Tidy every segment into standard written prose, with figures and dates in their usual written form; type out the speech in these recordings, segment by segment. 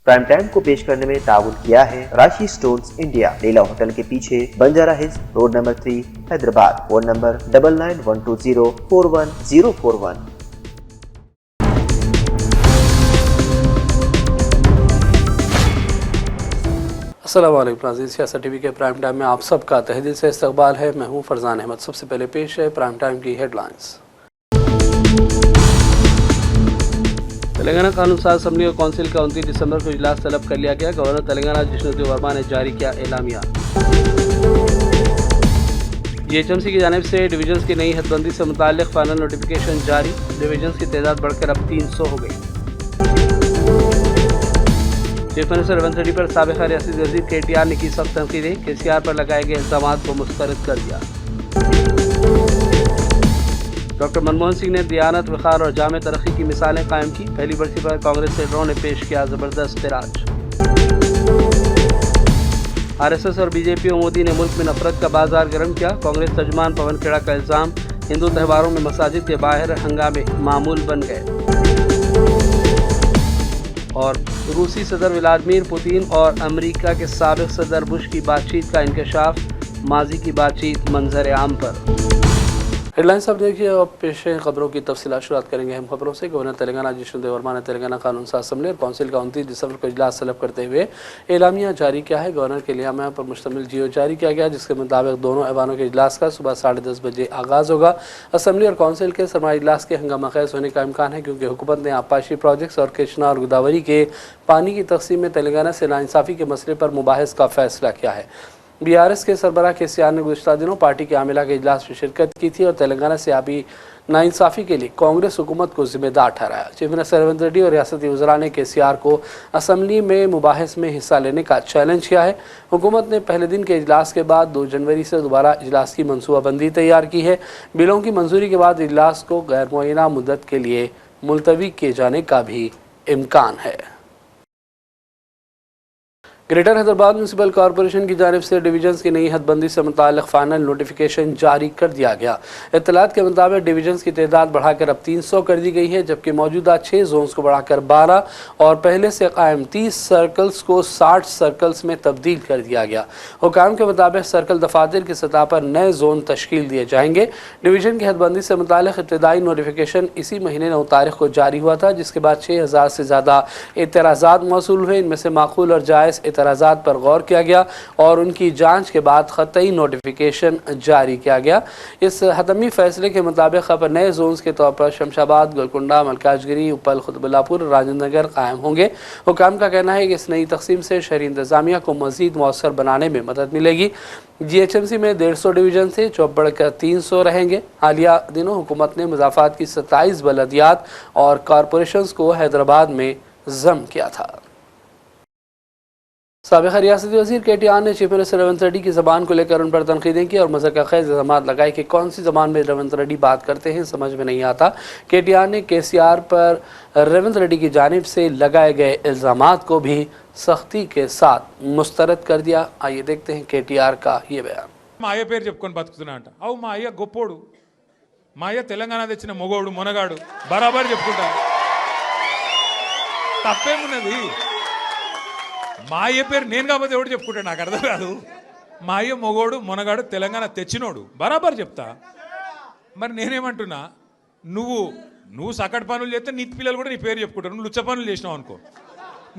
Prime time को पेश करने में ताउन किया है राशि स्टोन्स इंडिया, लीला होटल के पीछे, Banjara hills, road number 3, Hyderabad. Phone number 9912041041। अस्सलाम वालेकुम नाज़रीन, सियासत टीवी के प्राइम टाइम में आप सबका तहे दिल से इस्तकबाल है। मैं हूं फरजान अहमद। सबसे पहले पेश है प्राइम टाइम की हेडलाइंस। तेलंगाना कानून साज असम्बली और कौंसिल का 29 दिसंबर को इजलास तलब कर लिया गया। गवर्नर तेलंगाना जिष्णुदेव वर्मा ने जारी किया एलामिया। GHMC की जानिब से डिवीजन्स की नई हदबंदी से मुताल्लिक फाइनल नोटिफिकेशन जारी। डिवीजन्स की तादाद बढ़कर अब 300 हो गई। चीफ मिनिस्टर रेवंत रेड्डी पर साबिक़ रियासती वज़ीर KTR ने की सख्त तनकीदें। KCR पर लगाए गए इल्ज़ामात को मुस्तरद कर दिया। डॉक्टर मनमोहन सिंह ने दियानत, वक़ार और जामे तरक्की की मिसालें कायम की। पहली बरसी पर कांग्रेस लीडरों ने पेश किया ज़बरदस्त एतराज। RSS और BJP और मोदी ने मुल्क में नफरत का बाजार गर्म किया। कांग्रेस तर्जुमान पवन खेड़ा का इल्ज़ाम, हिंदू त्योहारों में मसाजिद के बाहर हंगामे मामूल बन गए। और रूसी सदर व्लादिमीर पुतिन और अमेरिका के साबिक़ सदर बुश की बातचीत का इंकशाफ, माजी की बातचीत मंजर आम पर। हेडलाइंस अब देखिए। अब पेश है खबरों की तफसीलात। शुरुआत करेंगे हम खबरों से। गवर्नर तेलंगाना जिष्णुदेव वर्मा ने तेलंगाना कानून साज असम्बली और कौंसिल का 29 दिसंबर को इजलास तलब करते हुए एलामिया जारी किया है। गवर्नर के एलामिया पर मुश्तमिल जियो जारी किया गया, जिसके मुताबिक दोनों ऐवानों के इजलास का सुबह 10:30 बजे आगाज़ होगा। असम्बली और कौंसिल के सरमाई इजलास के हंगामा खेज होने का इम्कान है, क्योंकि हुकूमत ने आपाशी प्रोजेक्ट्स और कृष्णा और गोदावरी के पानी की तकसीम में तेलंगाना से नाइंसाफ़ी के मसले पर मुबाहिस का फैसला किया है। BRS के सरबराह KCR ने गुज़श्ता दिनों पार्टी के आमिला के इजलास में शिरकत की थी और तेलंगाना से आबी नाइंसाफ़ी के लिए कांग्रेस हुकूमत को जिम्मेदार ठहराया। चीफ मिनिस्टर रेवंत रेड्डी और रियासती वज़रा ने KCR को असम्बली में मुबाहिस में हिस्सा लेने का चैलेंज किया है। हुकूमत ने पहले दिन के इजलास के बाद 2 जनवरी से दोबारा इजलास की मनसूबाबंदी तैयार की है। बिलों की मंजूरी के बाद इजलास को गैर मुअय्यना मुद्दत के लिए मुलतवी किए जाने का भी इम्कान है। ग्रेटर हैदराबाद म्यूनसिपल कॉरपोरेशन की जानिब से डिवीजन्स की नई हदबंदी से मुताल्लिक़ फाइनल नोटिफिकेशन जारी कर दिया गया। इत्तलात के मुताबिक डिवीजन्स की तादाद बढ़ाकर अब 300 कर दी गई है, जबकि मौजूदा 6 जोन्स को बढ़ाकर 12 और पहले से कायम 30 सर्कल्स को 60 सर्कल्स में तब्दील कर दिया गया। हुकाम के मुताबिक सर्कल दफातर की सतह पर नए जोन तश्कील दिए जाएंगे। डिवीजन की हदबंदी से मुताल्लिक़ इब्तदाई नोटिफिकेशन इसी महीने 9 तारीख को जारी हुआ था, जिसके बाद 6000 से ज़्यादा एतराज़ात मौसूल हुए। इनमें से माकूल और जायज़ एतराज़ात पर गौर किया गया और उनकी जांच के बाद ख़तई नोटिफिकेशन जारी किया गया। इस हतमी फैसले के मुताबिक अब नए जोन्स के तौर पर शमशाबाद, गोलकुंडा, मलकाजगिरी, उपल, खुतबुल्लापुर, राजेंद्र नगर कायम होंगे। हुकाम का कहना है कि इस नई तकसीम से शहरी इंतज़ामिया को मज़ीद मौसर बनाने में मदद मिलेगी। GHMC में 150 डिवीजन से 4 बढ़कर 300 रहेंगे। हालिया दिनों हुकूमत ने मुज़ाफ़ात की 27 बलदियात और कॉरपोरेशंस को हैदराबाद में ज़म किया था। साबिक़ रियासती वज़ीर KTR ने चीफ मिनिस्टर रेवंत रेड्डी की ज़बान को लेकर उन पर तनकीदें की और मज़ाक़ खेज़ इल्ज़ामात लगाए कि कौन सी ज़बान में रेवंत रेड्डी बात करते हैं, समझ में नहीं आता। KTR ने KCR पर रेवंत रेड्डी की जानिब से लगाए गए इल्ज़ामात को भी सख्ती के साथ मुस्तरद कर दिया। आइए देखते हैं KTR का ये बयान। మా అయ్య పేరు చెప్పుకొని బతుకుతున్నా అంట. అవు మా అయ్య గొప్పోడు, మా అయ్య తెలంగాణ తెచ్చిన మొగోడు మొనగాడు బరాబర్ చెప్పుకుంటా. తప్పేమున్నది? మా అయ్య పేరు నేను కాకపోతే ఎవడు చెప్పుకుంటా, నాకు అర్థం కాదు. మా అయ్య మొగోడు మొనగాడు తెలంగాణ తెచ్చినోడు బరాబర్ చెప్తా. మరి నేనేమంటున్నా, నువ్వు సకట్ పనులు చేస్తే నీ పిల్లలు కూడా నీ పేరు చెప్పుకుంటారు. నువ్వు లుచ్చ పనులు చేసినావు అనుకో,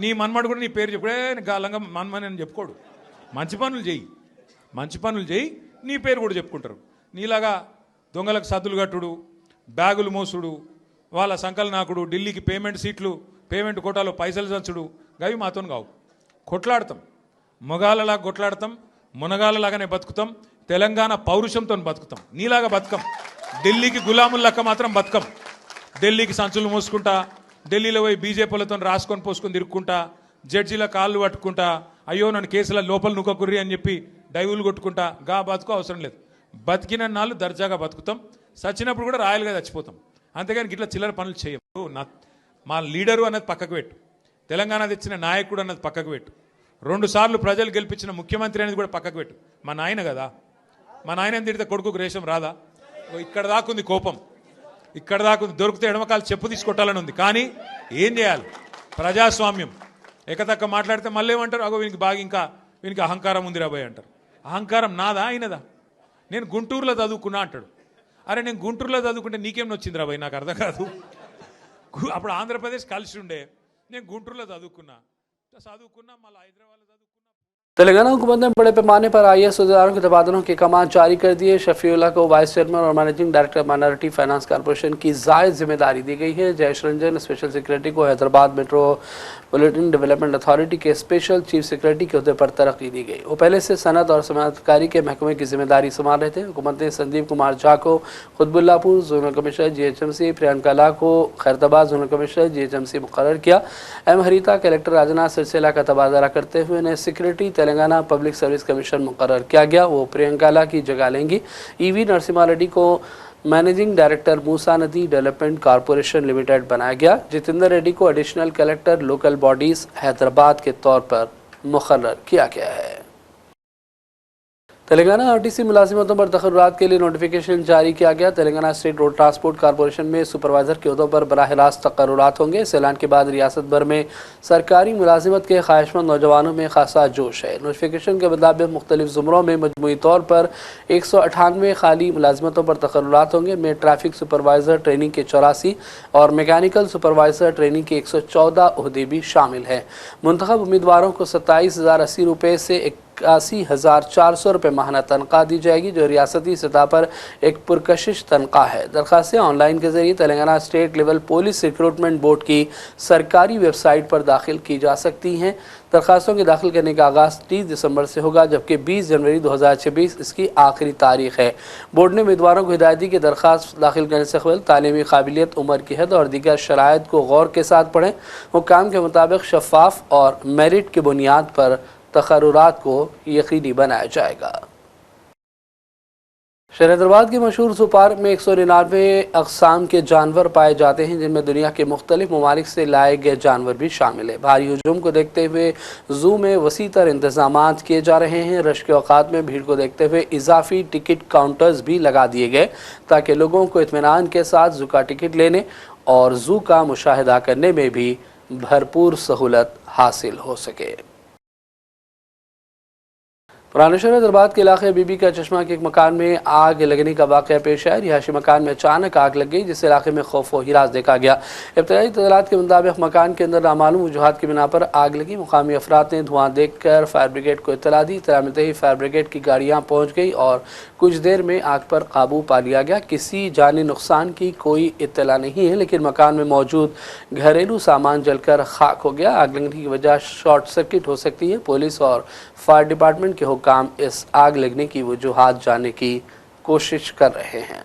నీ మన్మడు కూడా నీ పేరు చెప్పుడే గాలంగా మన్మని అని చెప్పుకోడు. మంచి పనులు చేయి నీ పేరు కూడా చెప్పుకుంటారు. నీలాగా దొంగలకు సద్దులు కట్టుడు, బ్యాగులు మోసుడు, వాళ్ళ సంకల్ నాకుడు, ఢిల్లీకి పేమెంట్ సీట్లు, పేమెంట్ కోటాలో పైసలు చంచుడు, గవి మాతో కావు. కొట్లాడతాం, మొగాలలా కొట్లాడతాం, మునగాలలాగానే బతుకుతాం, తెలంగాణ పౌరుషంతో బతుకుతాం. నీలాగా బతుకం, ఢిల్లీకి గులాములక్క మాత్రం బతుకం. ఢిల్లీకి సంచులు మోసుకుంటా, ఢిల్లీలో పోయి బీజేపీలతో రాసుకొని పోసుకొని తిరుక్కుంటా, జడ్జీల కాళ్ళు పట్టుకుంటా, అయ్యో నన్ను కేసుల లోపల నుక్కకుర్రి అని చెప్పి డైవులు కొట్టుకుంటా గా బతుకు అవసరం లేదు. బతికిన నాళ్ళు దర్జాగా బతుకుతాం, చచ్చినప్పుడు కూడా రాయలుగా చచ్చిపోతాం. అంతేగాని ఇట్లా చిల్లర పనులు చేయవు. మా లీడరు అన్నది పక్కకు పెట్టు, తెలంగాణ తెచ్చిన నాయకుడు అన్నది పక్కకు పెట్టు, 2 సార్లు ప్రజలు గెలిపించిన ముఖ్యమంత్రి అనేది కూడా పక్కకు పెట్టు. మా నాయన కదా, మా నాయన తిడితే కొడుకుకు రేషం రాదా? ఇక్కడ దాకుంది కోపం, ఇక్కడ దాకుంది. దొరికితే ఎడమకాలు చెప్పు తీసుకొట్టాలని ఉంది. కానీ ఏం చేయాలి? ప్రజాస్వామ్యం, ఎకతక్క మాట్లాడితే మళ్ళీ ఏమంటారు, అగో వీనికి బాగా ఇంకా వీనికి అహంకారం ఉంది రాబోయ్ అంటారు. అహంకారం నాదా ఆయనదా? నేను గుంటూరులో చదువుకున్నా అంటాడు. అరే నేను గుంటూరులో చదువుకుంటే నీకేం వచ్చింది రాబోయ్, నాకు అర్థం కాదు. అప్పుడు ఆంధ్రప్రదేశ్ కలిసి ఉండే, నేను గుంటూరులో చదువుకున్నా మళ్ళీ హైదరాబాద్లో చదువుకున్నా. तेलंगाना हुकूमत ने बड़े पैमाने पर आईएएस अहदेदारों के तबादलों के कमान जारी कर दिए। शफीउल्लाह को वाइस चेयरमैन और managing director minority finance corporation की जायद जिम्मेदारी दी गई है। जयेश रंजन स्पेशल सेक्रेटरी को हैदराबाद मेट्रोपॉलिटन डेवलपमेंट अथॉरिटी के स्पेशल चीफ सेक्रेटरी के अहदे पर तरक्की दी गई। वो पहले से सनत और समाजकारी के महकमे की जिम्मेदारी संभाल रहे थे। हुकूमत ने संदीप कुमार झा को Quthbullapur zonal commissioner GHMC, Priyanka ला को खैरताबाद जोनल कमिश्नर जीएचएमसी मुकर्रर किया। एम हरीता कलेक्टर राजनाथ सिलसिला का तबादला करते हुए उन्हें secretary Telangana public service commission मुकर्रर किया गया। वो प्रियंका ला की जगह लेंगी। ईवी नरसिम्हा रेड्डी को मैनेजिंग डायरेक्टर मूसा नदी डेवलपमेंट कॉरपोरेशन लिमिटेड बनाया गया। जितेंद्र रेड्डी को additional collector local bodies Hyderabad के तौर पर मुकर्रर किया गया है। तेलंगाना आरटीसी मुलाजिमतों पर तकर्रुरात के लिए नोटिफिकेशन जारी किया गया। Telangana state road transport corporation में सुपरवाइजर के अहदों पर बराह रास्त तकर्रुरात होंगे। इस ऐलान के बाद रियासत भर में सरकारी मुलाजिमत के ख्वाहिशमंद नौजवानों में खासा जोश है। नोटिफिकेशन के मुताबिक मुख्तलिफ ज़ुमरों में मजमूई तौर पर 198 खाली मुलाजिमतों पर तकर्रुरात होंगे। में ट्रैफिक सुपरवाइज़र ट्रेनिंग के 84 और मैकेनिकल सुपरवाइज़र ट्रेनिंग के 114 अहदे भी शामिल हैं। मुंतखब उम्मीदवारों को 27,080 रुपये से 81,400 रुपये माहाना तनख्वाह दी जाएगी, जो रियासती सतह पर एक पुरकशिश तनख्वाह है। दरखास्तें ऑनलाइन के जरिए Telangana state level police recruitment board की सरकारी वेबसाइट पर दाखिल की जा सकती हैं। दरखास्तों के दाखिल करने का आगाज़ 30 दिसंबर से होगा, जबकि 20 जनवरी 2026 इसकी आखिरी तारीख है। बोर्ड ने उम्मीदवारों को हिदायत दी कि दरखास्त दाखिल करने से कबल तालीमी काबिलियत, उम्र की हद और दीगर शराइत को गौर के साथ पढ़ें। हुक्काम के मुताबिक शफाफ और मेरिट की बुनियाद पर तकर्रुरात को यकीनी बनाया जाएगा। शहर हैदराबाद के मशहूर ज़ू पार्क में 199 अक़साम के जानवर पाए जाते हैं, जिनमें दुनिया के मुख्तलिफ ममालिक से लाए गए जानवर भी शामिल है। भारी हुजूम को देखते हुए ज़ू में वसी तर इंतज़ामात किए जा रहे हैं। रश के औक़ात में भीड़ को देखते हुए इजाफी टिकट काउंटर्स भी लगा दिए गए, ताकि लोगों को इत्मीनान के साथ ज़ू का टिकट लेने और ज़ू का मुशाहिदा करने में भी भरपूर सहूलत हासिल हो सके। पुराने शहर हैदराबाद के इलाके बीबी का चश्मा के एक मकान में आग लगने का वाक़या पेश आया। रिहायशी मकान में अचानक आग लग गई, जिससे इलाके में खौफ व हिरास देखा गया। इब्तदाई इत्तलात के मुताबिक मकान के अंदर नामालूम वजूहात की बिना पर आग लगी। मुकामी अफराद ने धुआं देखकर फायर ब्रिगेड को इत्तला दी। इत्तला मिलते ही फायर ब्रिगेड की गाड़ियाँ पहुँच गई और कुछ देर में आग पर काबू पा लिया गया। किसी जानी नुकसान की कोई इत्तला नहीं है, लेकिन मकान में मौजूद घरेलू सामान जलकर खाक हो गया। आग लगने की वजह शॉर्ट सर्किट हो सकती है। पुलिस और फायर डिपार्टमेंट के हुक्काम इस आग लगने की वजूहात जानने की कोशिश कर रहे हैं।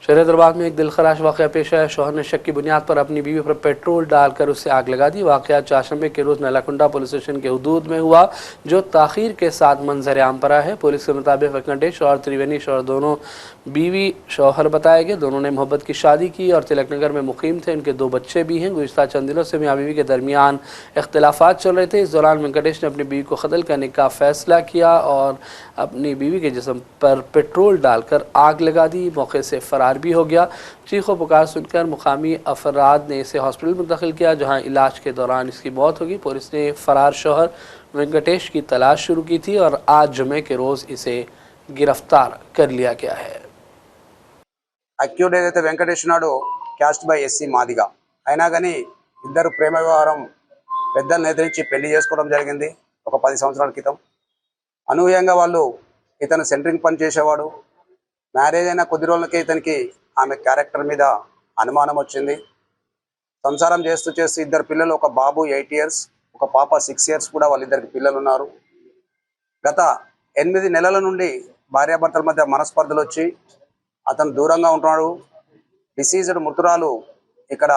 शहर हैदराबाद में एक दिलखराश वाक़या पेश आया। शौहर ने शक की बुनियाद पर अपनी बीवी पर पेट्रोल डालकर उससे आग लगा दी। वाक़या चाशंबे के रोज़ नलाकुंडा पुलिस स्टेशन के हदूद में हुआ, जो ताख़ीर के साथ मंजर आम पर आया है। पुलिस के मुताबिक वेंकटेश और त्रिवेणी शौहर दोनों बीवी शौहर बताए गए। दोनों ने मोहब्बत की शादी की और तिलक नगर में मुकीम थे। उनके 2 बच्चे भी हैं। गुज़िश्ता चंद दिनों से मियाँ बीवी के दरमियान इख्तिलाफात चल रहे थे। इस दौरान वेंकटेश ने अपनी बीवी को कत्ल करने का फ़ैसला किया और अपनी बीवी के जिस्म पर पेट्रोल डालकर आग लगा दी। मौके से फ़रार भी हो गया। चीखों पुकार सुनकर मुकामी अफराद ने इसे हॉस्पिटल मुंतकिल किया, जहां इलाज के दौरान इसकी मौत हो गई। पुलिस ने फ़रार शौहर वेंकटेश की तलाश शुरू की थी और आज जुमे के रोज़ इसे गिरफ्तार कर लिया गया है। అక్యూడ్ ఏదైతే వెంకటేష్ నాడు క్యాస్ట్ బై ఎస్సీ మాదిగా అయినా కానీ ఇద్దరు ప్రేమ వ్యవహారం పెద్దలను ఎదిరించి పెళ్లి చేసుకోవడం జరిగింది ఒక 10 సంవత్సరాల క్రితం. అనూహ్యంగా వాళ్ళు ఇతను సెంటరింగ్ పని చేసేవాడు. మ్యారేజ్ అయిన కొద్ది రోజులకే ఇతనికి ఆమె క్యారెక్టర్ మీద అనుమానం వచ్చింది. సంసారం చేస్తూ చేస్తూ ఇద్దరు పిల్లలు, ఒక బాబు 8 ఇయర్స్, ఒక పాప 6 ఇయర్స్ కూడా వాళ్ళిద్దరికి పిల్లలు ఉన్నారు. గత 8 నెలల నుండి భార్యాభర్తల మధ్య మనస్పర్ధలు వచ్చి అతను దూరంగా ఉంటున్నాడు. డిసీజ్డ్ మృతురాలు ఇక్కడ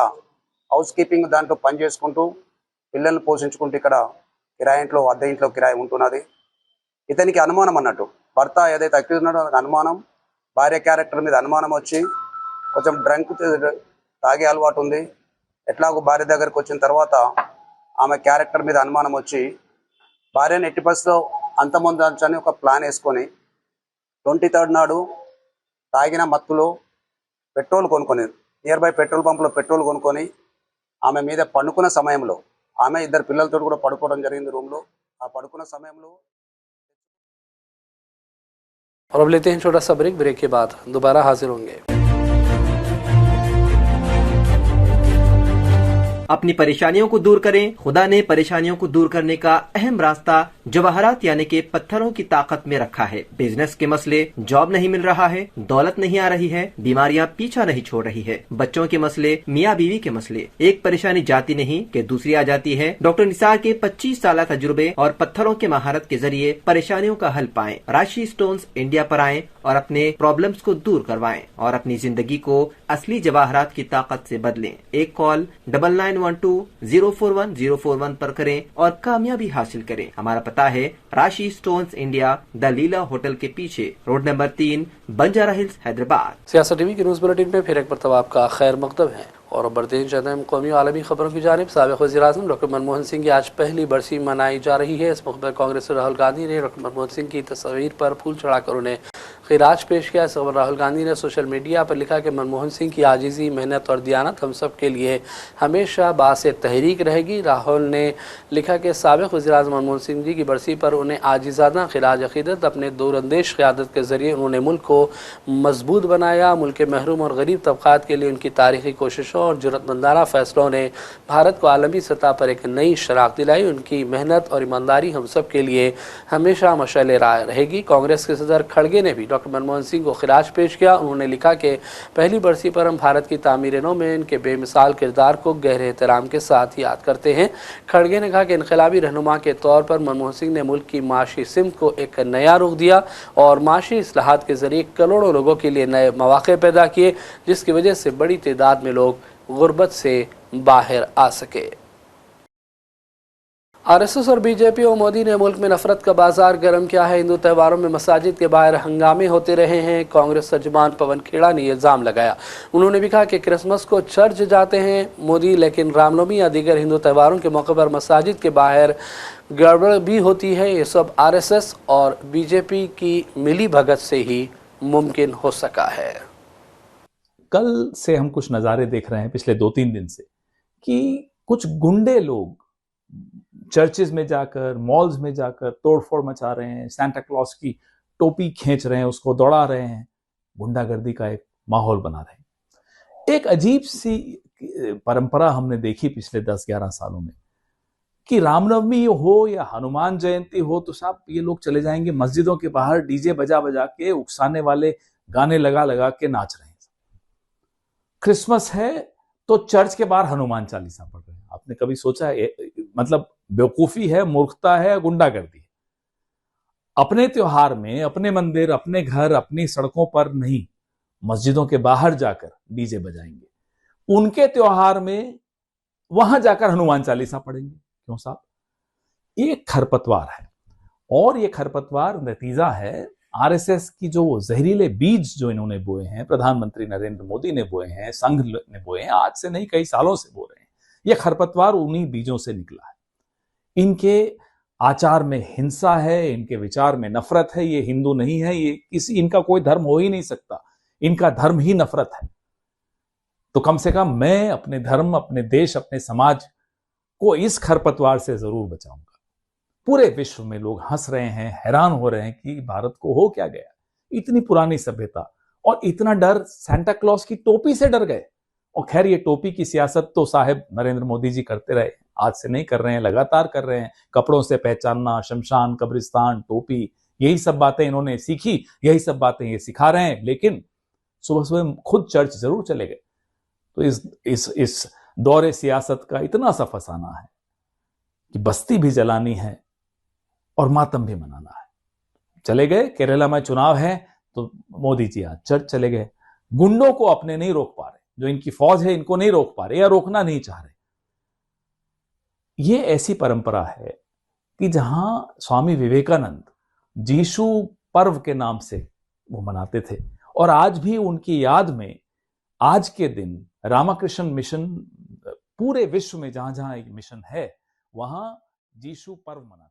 హౌస్ కీపింగ్ దాంట్లో పని చేసుకుంటూ పిల్లల్ని పోషించుకుంటూ ఇక్కడ కిరాయి ఇంట్లో, అద్దె ఇంట్లో కిరాయి ఉంటున్నది. ఇతనికి అనుమానం అన్నట్టు, భర్త ఏదైతే అక్యూజ్ ఉన్నాడో అనుమానం, భార్య క్యారెక్టర్ మీద అనుమానం వచ్చి కొంచెం డ్రంక్ తాగే అలవాటు ఉంది. ఎట్లాగో భార్య దగ్గరకు వచ్చిన తర్వాత ఆమె క్యారెక్టర్ మీద అనుమానం వచ్చి భార్యను ఎట్టి పరిస్థితిలో అంతమొందని ఒక ప్లాన్ వేసుకొని 23rd నాడు తాగిన మత్తులో పెట్రోల్ కొనుక్కొని నియర్ బై పెట్రోల్ పంపులో పెట్రోల్ కొనుక్కొని ఆమె మీద పండుకున్న సమయంలో ఆమె ఇద్దరు పిల్లలతో కూడా పడుకోవడం జరిగింది రూమ్లో. ఆ పడుకున్న సమయంలో और अब लेते हैं छोटा सा ब्रेक। ब्रेक के बाद दोबारा हाजिर होंगे। अपनी परेशानियों को दूर करें। खुदा ने परेशानियों को दूर करने का अहम रास्ता जवाहरात यानी के पत्थरों की ताकत में रखा है। बिजनेस के मसले, जॉब नहीं मिल रहा है, दौलत नहीं आ रही है, बीमारियां पीछा नहीं छोड़ रही है, बच्चों के मसले, मियाँ बीवी के मसले, एक परेशानी जाती नहीं कि दूसरी आ जाती है। डॉक्टर निसार के 25 साल तजुर्बे और पत्थरों के महारत के जरिए परेशानियों का हल पाएं। राशि स्टोन्स इंडिया पर आएं और अपने प्रॉब्लम्स को दूर करवाएं और अपनी जिंदगी को असली जवाहरात की ताकत से बदलें। एक कॉल 9912041041 पर करें और कामयाबी हासिल करें। हमारा पता है राशि stones India, the Leela hotel के पीछे, road number 3, Banjara hills, Hyderabad. सियासत टीवी के न्यूज़ बुलेटिन में फिर एक मरतबा आपका खैर मकदम है और बढ़ते हैं ज़्यादा कौमी और आलमी खबरों की जानिब। साबिक़ वज़ीर-ए-आज़म डॉक्टर मनमोहन सिंह की आज पहली बरसी मनाई जा रही है। इस मौके पर कांग्रेस से राहुल गांधी ने डॉक्टर मनमोहन सिंह की तस्वीर पर फूल चढ़ाकर उन्हें खिराज पेश किया। इस खबर राहुल गांधी ने सोशल मीडिया पर लिखा कि मनमोहन सिंह की आजिज़ी, मेहनत और दियानत हम सब के लिए हमेशा बासे तहरीक रहेगी। राहुल ने लिखा कि साबिक़ वज़ीर-ए-आज़म मनमोहन सिंह जी की बरसी पर उन्हें आजिज़ाना खिराज अक़ीदत। अपने दूरअंदेश क़यादत के ज़रिए उन्होंने मुल्क को मजबूत बनाया। मुल्क के महरूम और गरीब तबक़ात के लिए उनकी तारीख़ी कोशिशों और जुर्रतमंदाना फैसलों ने भारत को आलमी सतह पर एक नई शराख दिलाई। उनकी मेहनत और ईमानदारी हम सब के लिए हमेशा मशाल राह रहेगी। कांग्रेस के सदर खड़गे ने भी डॉक्टर मनमोहन सिंह को खिराज पेश किया। उन्होंने लिखा कि पहली बरसी पर हम भारत की तामीर-ए-नौ में इनके बेमिसाल किरदार को गहरे एहतराम के साथ याद करते हैं। खड़गे ने कहा कि इनकलाबी रहनुमा के तौर पर मनमोहन सिंह ने मुल्क की माशी सिमत को एक नया रुख दिया और माशी इस्लाहात के ज़रिए करोड़ों लोगों के लिए नए मौक़े पैदा किए, जिसकी वजह से बड़ी तादाद में लोग गुर्बत से बाहर आ सके। आरएसएस और बीजेपी और मोदी ने मुल्क में नफरत का बाजार गर्म किया है। हिंदू त्योहारों में मसाजिद के बाहर हंगामे होते रहे हैं। कांग्रेस तर्जुमान पवन खेड़ा ने इल्ज़ाम लगाया। उन्होंने भी कहा कि क्रिसमस को चर्च जाते हैं मोदी, लेकिन रामनवमी या दीगर हिंदू त्योहारों के मौके पर मसाजिद के बाहर गड़बड़ भी होती है। ये सब आरएसएस और बीजेपी की मिली भगत से ही मुमकिन हो सका है। कल से हम कुछ नज़ारे देख रहे हैं पिछले 2-3 दिन से कि कुछ गुंडे लोग चर्चेज में जाकर, मॉल्स में जाकर तोड़फोड़ मचा रहे हैं, सांता क्लॉज की टोपी खींच रहे हैं, उसको दौड़ा रहे हैं, गुंडागर्दी का एक माहौल बना रहे हैं। एक अजीब सी परंपरा हमने देखी पिछले 10-11 सालों में कि रामनवमी हो या हनुमान जयंती हो तो साहब ये लोग चले जाएंगे मस्जिदों के बाहर डीजे बजा बजा के, उकसाने वाले गाने लगा लगा के नाच रहे हैं। क्रिसमस है तो चर्च के बाहर हनुमान चालीसा पढ़ रहे हैं। आपने कभी सोचा है? मतलब बेवकूफी है, मूर्खता है, गुंडागर्दी है। अपने त्योहार में अपने मंदिर, अपने घर, अपनी सड़कों पर नहीं, मस्जिदों के बाहर जाकर डीजे बजाएंगे। उनके त्योहार में वहां जाकर हनुमान चालीसा पढ़ेंगे। क्यों साहब? ये खरपतवार है और ये खरपतवार नतीजा है आरएसएस की जो जहरीले बीज जो इन्होंने बोए हैं, प्रधानमंत्री नरेंद्र मोदी ने बोए हैं, संघ ने बोए हैं, आज से नहीं कई सालों से बो रहे हैं। ये खरपतवार उन्हीं बीजों से निकला है। इनके आचार में हिंसा है, इनके विचार में नफरत है। ये हिंदू नहीं है, ये किसी, इनका कोई धर्म हो ही नहीं सकता। इनका धर्म ही नफरत है। तो कम से कम मैं अपने धर्म, अपने देश, अपने समाज को इस खरपतवार से जरूर बचाऊंगा। पूरे विश्व में लोग हंस रहे हैं, हैरान हो रहे हैं कि भारत को हो क्या गया। इतनी पुरानी सभ्यता और इतना डर, सांता क्लॉज की टोपी से डर गए। और खैर ये टोपी की सियासत तो साहब नरेंद्र मोदी जी करते रहे, आज से नहीं कर रहे हैं, लगातार कर रहे हैं। कपड़ों से पहचानना, शमशान, कब्रिस्तान, टोपी, यही सब बातें इन्होंने सीखी, यही सब बातें ये सिखा रहे हैं। लेकिन सुबह सुबह खुद चर्च जरूर चले गए। तो इस दौरे सियासत का इतना सा फसाना है कि बस्ती भी जलानी है और मातम भी मनाना है। चले गए, केरला में चुनाव है तो मोदी जी आज चर्च चले गए। गुंडों को अपने नहीं रोक पा रहे, जो इनकी फौज है इनको नहीं रोक पा रहे या रोकना नहीं चाह रहे। ये ऐसी परंपरा है कि जहां स्वामी विवेकानंद जीशु पर्व के नाम से वो मनाते थे और आज भी उनकी याद में आज के दिन रामकृष्ण मिशन पूरे विश्व में जहां जहां एक मिशन है वहां जीशु पर्व मनाते हैं।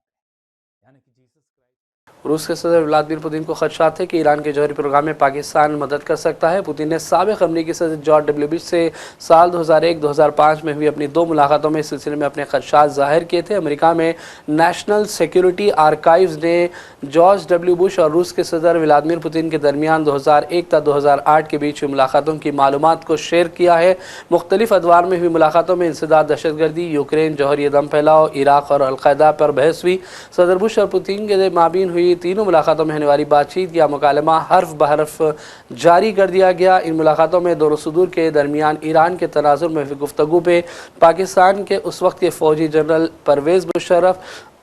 यानी कि जीसस क्राइस्ट रूस के सदर व्लादिमीर पुतिन को खदशात थे कि ईरान के जौहरी प्रोग्राम में पाकिस्तान मदद कर सकता है। पुतिन ने साबिक अमरीकी सदर जॉर्ज डब्ल्यू बुश से साल 2001-2005 में हुई अपनी 2 मुलाकातों में इस सिलसिले में अपने खदशात जाहिर किए थे। अमेरिका में नेशनल सिक्योरिटी आर्काइव्स ने जॉर्ज डब्ल्यू बुश और रूस के सदर व्लादिमीर पुतिन के दरमियान 2001 था 2008 के बीच हुई मुलाकातों की मालूमात को शेयर किया है। मुख्तलिफ अदवार में हुई मुलाकातों में इंसदाद, दहशतगर्दी, यूक्रेन, जौहरी अदम फैलाव, इराक और अलकायदा पर बहस हुई। सदर बुश और पुतिन के माबीन हुई तीनों मुलाकातों में होने वाली बातचीत या मुकालमा हर्फ बहरफ जारी कर दिया गया। इन मुलाकातों में दोनों सदूर के दरमियान ईरान के तनाजुर में हुई गुफ्तगू पे पाकिस्तान के उस वक्त के फौजी जनरल परवेज़ मुशर्रफ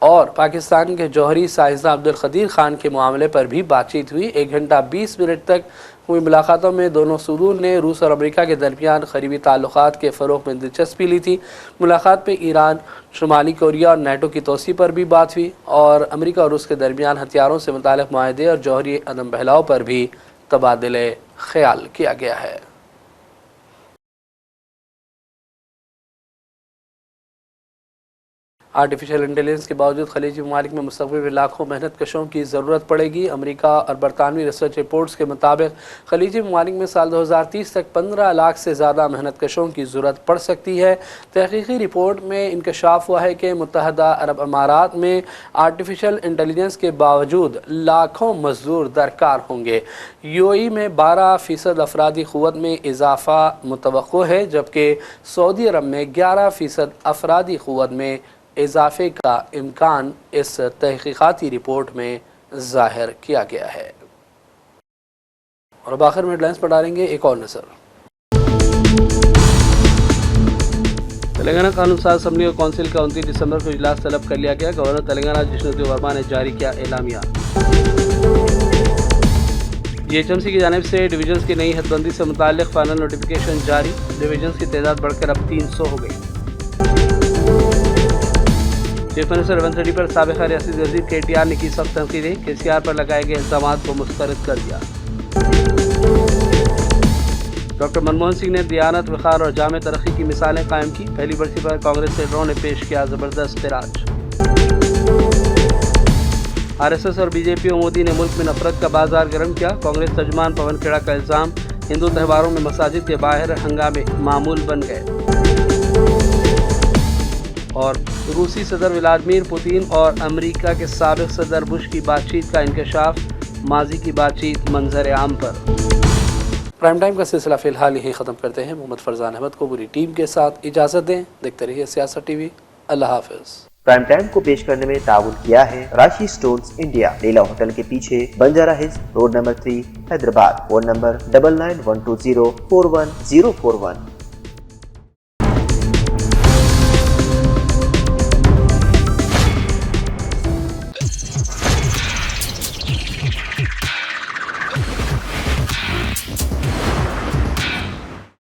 और पाकिस्तान के जौहरी साइंसदान अब्दुल कदीर खान के मामले पर भी बातचीत हुई। 1 घंटा 20 मिनट तक हुई मुलाकातों में दोनों सदूर ने रूस और अमेरिका के दरमियान करीबी ताल्लुकात के फ़रोग़ में दिलचस्पी ली थी। मुलाकात में ईरान, शुमाली कोरिया और नेटो की तोसी पर भी बात हुई और अमेरिका और रूस के दरमियान हथियारों से मुताल्लिक़ मुआहदे और जौहरी अदम बहलाव पर भी तबादले ख्याल किया गया है। आर्टिफिशियल इंटेलिजेंस के बावजूद खलीजी ममालिक में मुस्तक़बिल में लाखों मेहनत कशों की ज़रूरत पड़ेगी। अमेरिका और बरतानवी रिसर्च रिपोर्ट्स के मुताबिक खलीजी ममालिक में साल 2030 तक 15 लाख से ज़्यादा मेहनत कशों की ज़रूरत पड़ सकती है। तहकीकी रिपोर्ट में इंकशाफ हुआ है कि मुत्तहदा अरब अमारात में आर्टिफिशियल इंटेलिजेंस के बावजूद लाखों मजदूर दरकार होंगे। यूएई में 12% अफरादी क़ुव्वत में इजाफ़ा मुतवक्को है, जबकि सऊदी अरब में 11% अफरादी क़ुव्वत में इजाफे का इम्कान इस तहकीकाती रिपोर्ट में जाहिर किया गया है। और अब आखिर में हेडलाइंस पर डालेंगे एक और नज़र। तेलंगाना कानून साज असम्बली और कौंसिल का 29 दिसंबर को इजलास तलब कर लिया गया। गवर्नर तेलंगाना जिष्णु वर्मा ने जारी किया एलामिया। जीएचएमसी की जानिब से डिवीजन्स की नई हदबंदी से मुताल्लिक़ फाइनल नोटिफिकेशन जारी। डिवीजन्स की तादाद बढ़कर अब 300 हो गई। चीफ मिनिस्टर रेवंत रेड्डी पर साबिक़ रियासती वज़ीर KTR ने की सख्त तनकीदें। KCR पर लगाए गए इल्ज़ामात को मुस्तरद कर दिया। डॉक्टर मनमोहन सिंह ने दियानत, वक़ार और जामे तरक्की की मिसालें कायम की। पहली बरसी पर कांग्रेस लीडरों ने पेश किया ज़बरदस्त एतराज। RSS और BJP और मोदी ने मुल्क में नफरत का बाजार गर्म किया। कांग्रेस तर्जुमान पवन खेड़ा का इल्ज़ाम, हिंदू त्योहारों में मसाजिद के बाहर हंगामे मामूल बन गए। और रूसी सदर व्लादिमीर पुतिन और अमेरिका के साबिक़ सदर बुश की बातचीत का इंकशाफ, माजी की बातचीत मंजर आम पर। प्राइम टाइम का सिलसिला फ़िलहाल यही ख़त्म करते हैं। मोहम्मद फरजान अहमद को पूरी टीम के साथ इजाज़त दें। देखते रहिए सियासत TV। अल्लाह हाफ़िज़। प्राइम टाइम को पेश करने में ताउन किया है राशि स्टोन्स इंडिया, लीला होटल के पीछे, Banjara hills, road number 3, Hyderabad. Phone number 9912041041।